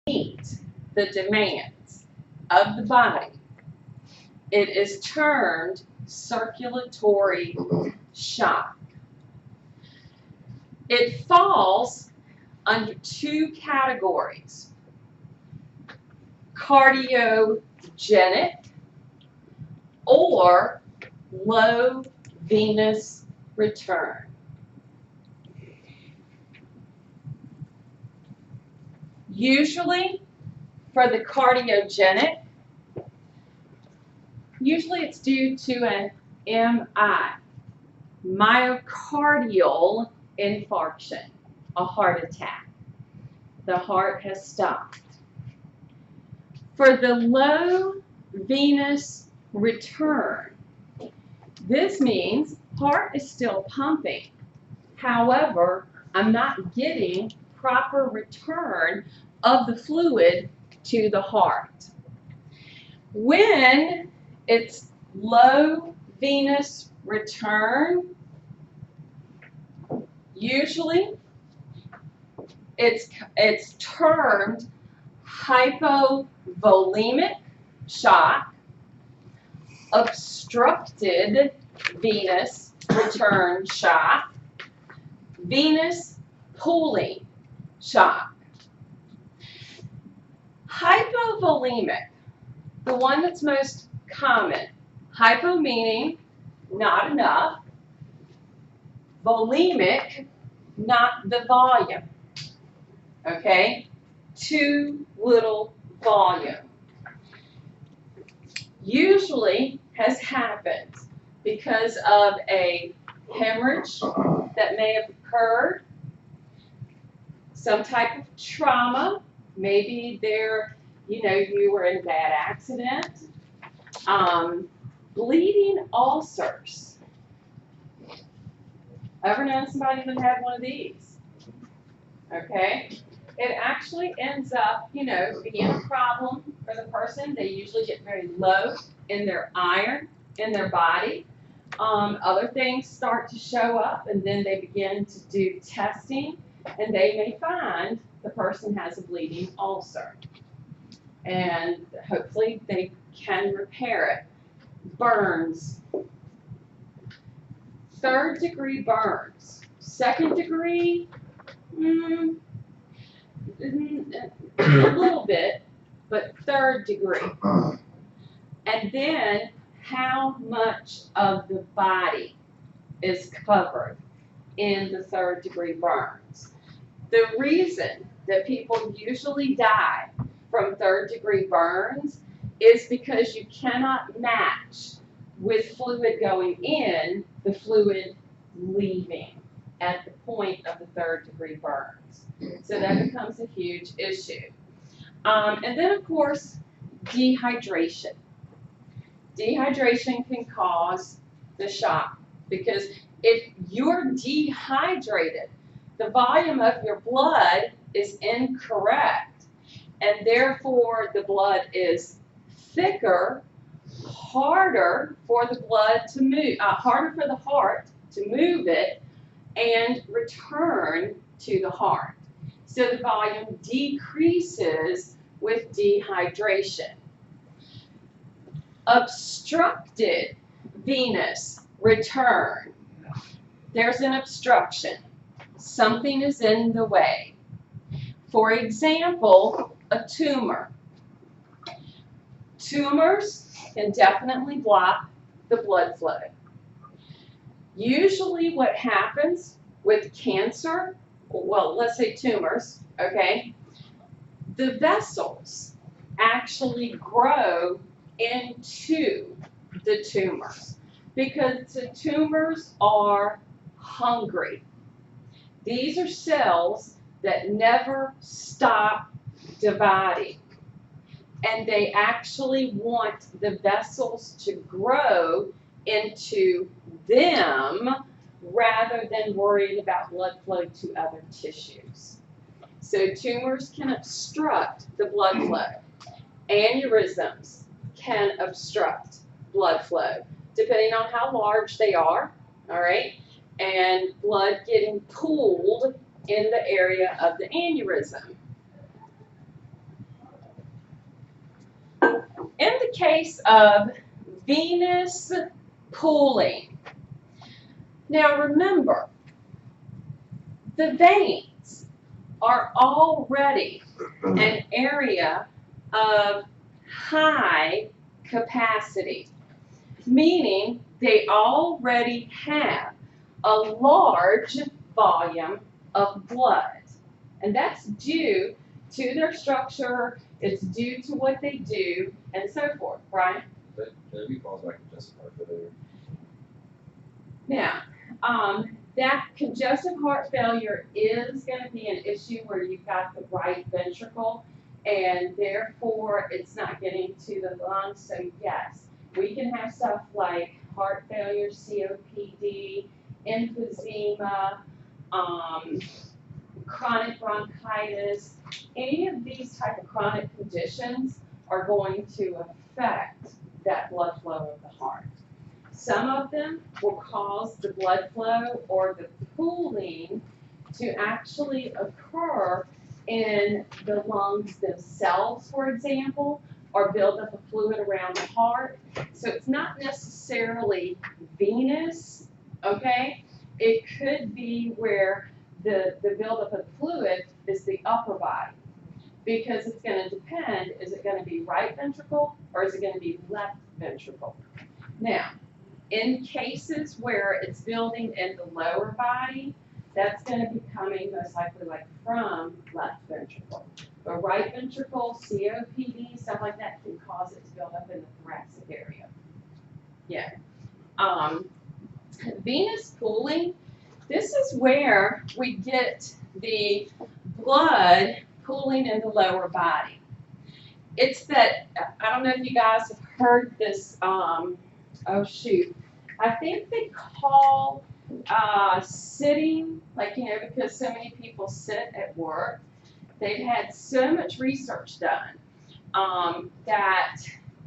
meet the demands of the body, it is termed circulatory shock. It falls under two categories: cardiogenic or low venous return. Usually, for the cardiogenic, usually it's due to an MI, myocardial infarction, a heart attack. The heart has stopped. For the low venous return, this means heart is still pumping. However, I'm not getting proper return of the fluid to the heart. When it's low venous return, usually it's termed hypovolemic shock, obstructed venous return shock, venous pooling shock. Hypovolemic, the one that's most common. Hypo meaning not enough. Volemic, not the volume. Okay? Too little volume. Usually has happened because of a hemorrhage that may have occurred, some type of trauma. Maybe you were in a bad accident. Bleeding ulcers. Ever known somebody that had one of these? Okay. It actually ends up, being a problem for the person. They usually get very low in their iron in their body. Other things start to show up, and then they begin to do testing, and they may find the person has a bleeding ulcer. And hopefully they can repair it. Burns. Third degree burns. Second degree, a little bit, but third degree. And then how much of the body is covered in the third degree burns. The reason that people usually die from third degree burns is because you cannot match with fluid going in the fluid leaving at the point of the third degree burns. So that becomes a huge issue. And then, of course, dehydration. Dehydration can cause the shock because if you're dehydrated, the volume of your blood is incorrect, and therefore the blood is thicker, harder for the blood to move, harder for the heart to move it and return to the heart. So the volume decreases with dehydration. Obstructed venous return. There's an obstruction. Something is in the way. For example, a tumor. Tumors can definitely block the blood flow. Usually what happens with cancer, well, let's say tumors, okay, the vessels actually grow into the tumors because the tumors are hungry. These are cells that never stop dividing, and they actually want the vessels to grow into them rather than worrying about blood flow to other tissues. So tumors can obstruct the blood flow. Aneurysms can obstruct blood flow, depending on how large they are, all right, and blood getting pooled in the area of the aneurysm. In the case of venous pooling, now remember, the veins are already an area of high capacity, meaning they already have a large volume of blood. And that's due to their structure, it's due to what they do, and so forth, right? That maybe falls back to just heart failure. Now, that congestive heart failure is going to be an issue where you've got the right ventricle, and therefore it's not getting to the lungs. So yes, we can have stuff like heart failure, COPD, emphysema, chronic bronchitis. Any of these type of chronic conditions are going to affect that blood flow of the heart. Some of them will cause the blood flow or the pooling to actually occur in the lungs themselves, for example, or build up a fluid around the heart. So it's not necessarily venous, okay? It could be where the buildup of fluid is the upper body, because it's going to depend, is it going to be right ventricle or is it going to be left ventricle? Now, in cases where it's building in the lower body, that's going to be coming most likely like from left ventricle. But right ventricle, COPD, stuff like that can cause it to build up in the thoracic area. Yeah. Venous pooling, this is where we get the blood pooling in the lower body. It's that, I don't know if you guys have heard this, oh shoot, I think they call sitting, like, you know, because so many people sit at work, they've had so much research done that,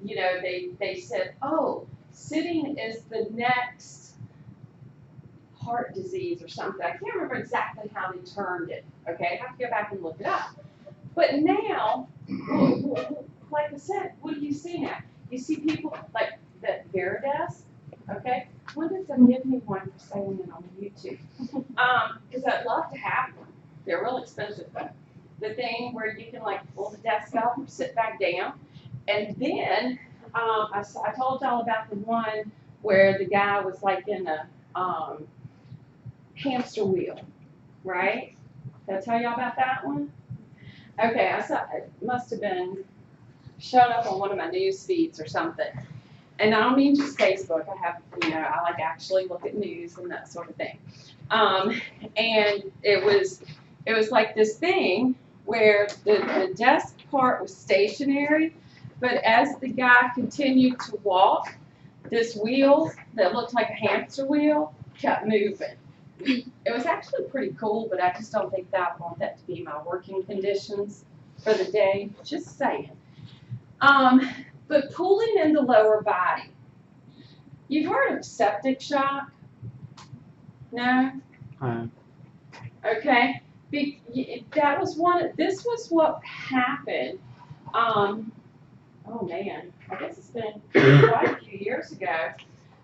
you know, they said, oh, sitting is the next heart disease or something. I can't remember exactly how they termed it, okay? I have to go back and look it up. But now, like I said, what do you see now? You see people like that Veridesk, okay? When does them give me one for saying it on YouTube? Because I'd love to have one. They're real expensive though. The thing where you can like pull the desk up or sit back down. And then I told y'all about the one where the guy was like in a hamster wheel, right? Did I tell y'all about that one? Okay, I saw it must have been showing up on one of my news feeds or something. And I don't mean just Facebook. I have, you know, I like actually look at news and that sort of thing. And it was like this thing where the desk part was stationary, but as the guy continued to walk, this wheel that looked like a hamster wheel kept moving. It was actually pretty cool, but I just don't think that I want that to be my working conditions for the day. Just saying. But pooling in the lower body. You've heard of septic shock? No? Okay. That was this was what happened. Oh man, I guess it's been quite a few years ago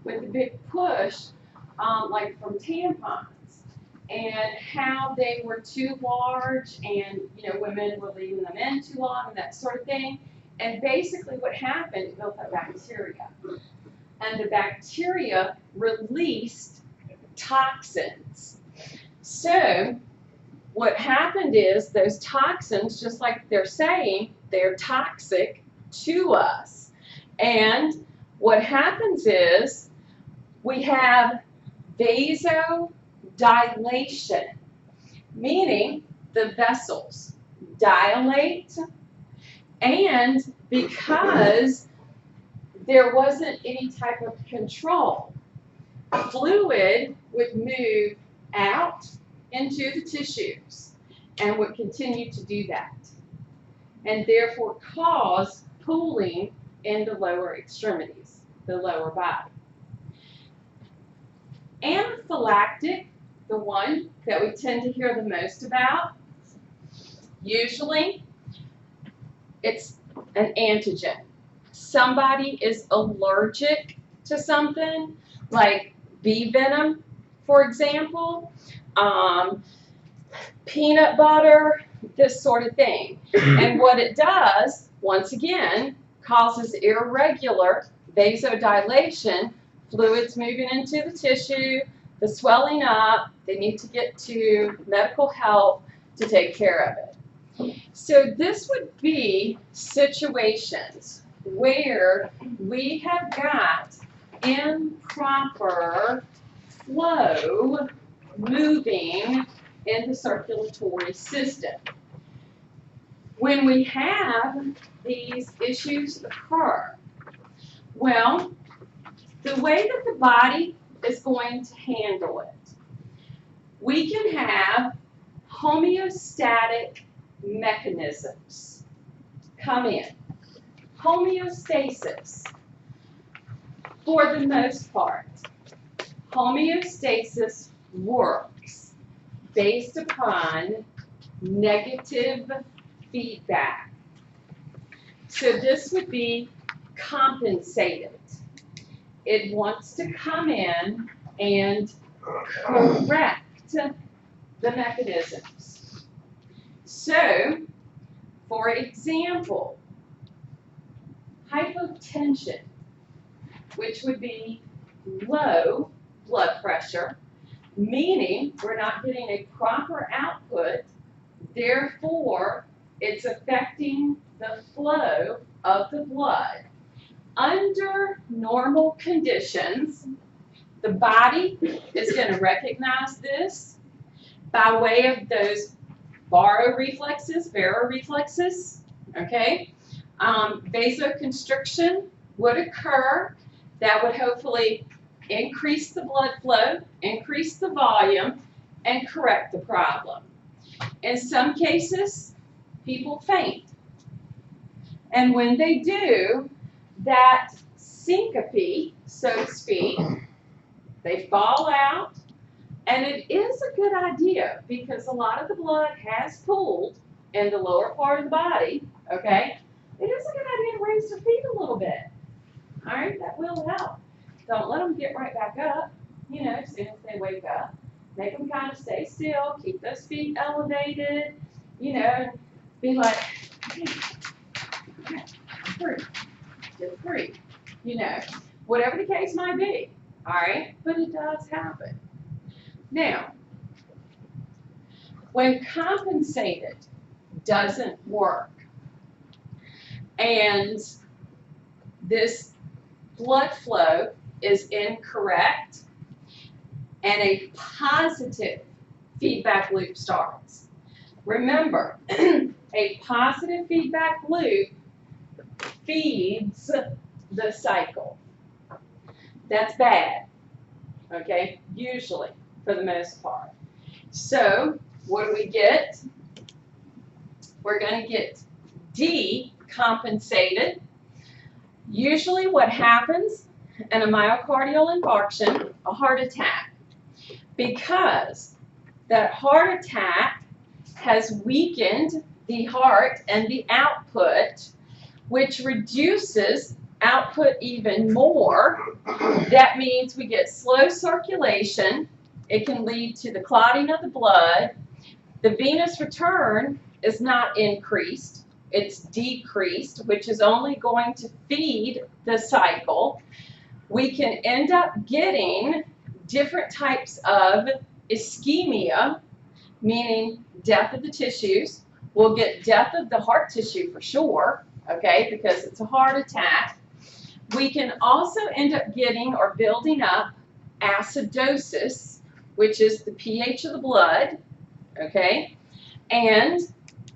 with the big push, like from tampons, and how they were too large, and you know, women were leaving them in too long and that sort of thing. And basically what happened, it built up bacteria. And the bacteria released toxins. So what happened is those toxins, just like they're saying, they're toxic to us. And what happens is we have vasodilation, meaning the vessels dilate, and because there wasn't any type of control, fluid would move out into the tissues and would continue to do that, and therefore cause pooling in the lower extremities, the lower body. Anaphylactic, the one that we tend to hear the most about, usually it's an antigen. somebody is allergic to something, like bee venom, for example, peanut butter, this sort of thing. And what it does, once again, causes irregular vasodilation, fluids moving into the tissue, the swelling up. They need to get to medical help to take care of it. So this would be situations where we have got improper flow moving in the circulatory system. When we have these issues occur, well, the way that the body is going to handle it, we can have homeostatic mechanisms come in. Homeostasis, for the most part, homeostasis works based upon negative feedback. So this would be compensated. It wants to come in and correct the mechanisms. So, for example, hypotension, which would be low blood pressure, meaning we're not getting a proper output, therefore it's affecting the flow of the blood. Under normal conditions, the body is going to recognize this by way of those baroreflexes, okay? Vasoconstriction would occur. That would hopefully increase the blood flow, increase the volume, and correct the problem. In some cases, people faint. And when they do, that syncope, so to speak, they fall out. And it is a good idea because a lot of the blood has pooled in the lower part of the body, okay? It is a good idea to raise their feet a little bit. All right, that will help. Don't let them get right back up, you know, as soon as they wake up. Make them kind of stay still, keep those feet elevated, you know, and be like, hey, free, get free, you know, whatever the case might be, all right? But it does happen. Now, when compensated doesn't work, and this blood flow is incorrect, and a positive feedback loop starts. Remember, a positive feedback loop feeds the cycle. That's bad, okay, usually, for the most part. So, what do we get? We're going to get decompensated. Usually what happens in a myocardial infarction, a heart attack, because that heart attack has weakened the heart and the output, which reduces output even more. That means we get slow circulation. It can lead to the clotting of the blood. The venous return is not increased. It's decreased, which is only going to feed the cycle. We can end up getting different types of ischemia, meaning death of the tissues. We'll get death of the heart tissue for sure, okay, because it's a heart attack. We can also end up getting or building up acidosis, which is the pH of the blood, okay, and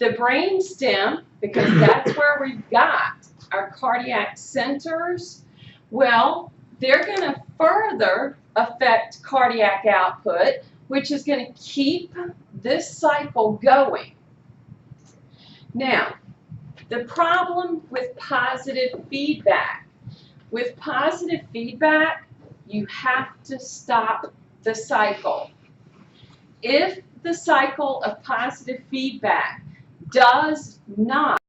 the brain stem, because that's where we've got our cardiac centers, well, they're going to further affect cardiac output, which is going to keep this cycle going. Now, the problem with positive feedback. With positive feedback, you have to stop the cycle. If the cycle of positive feedback does not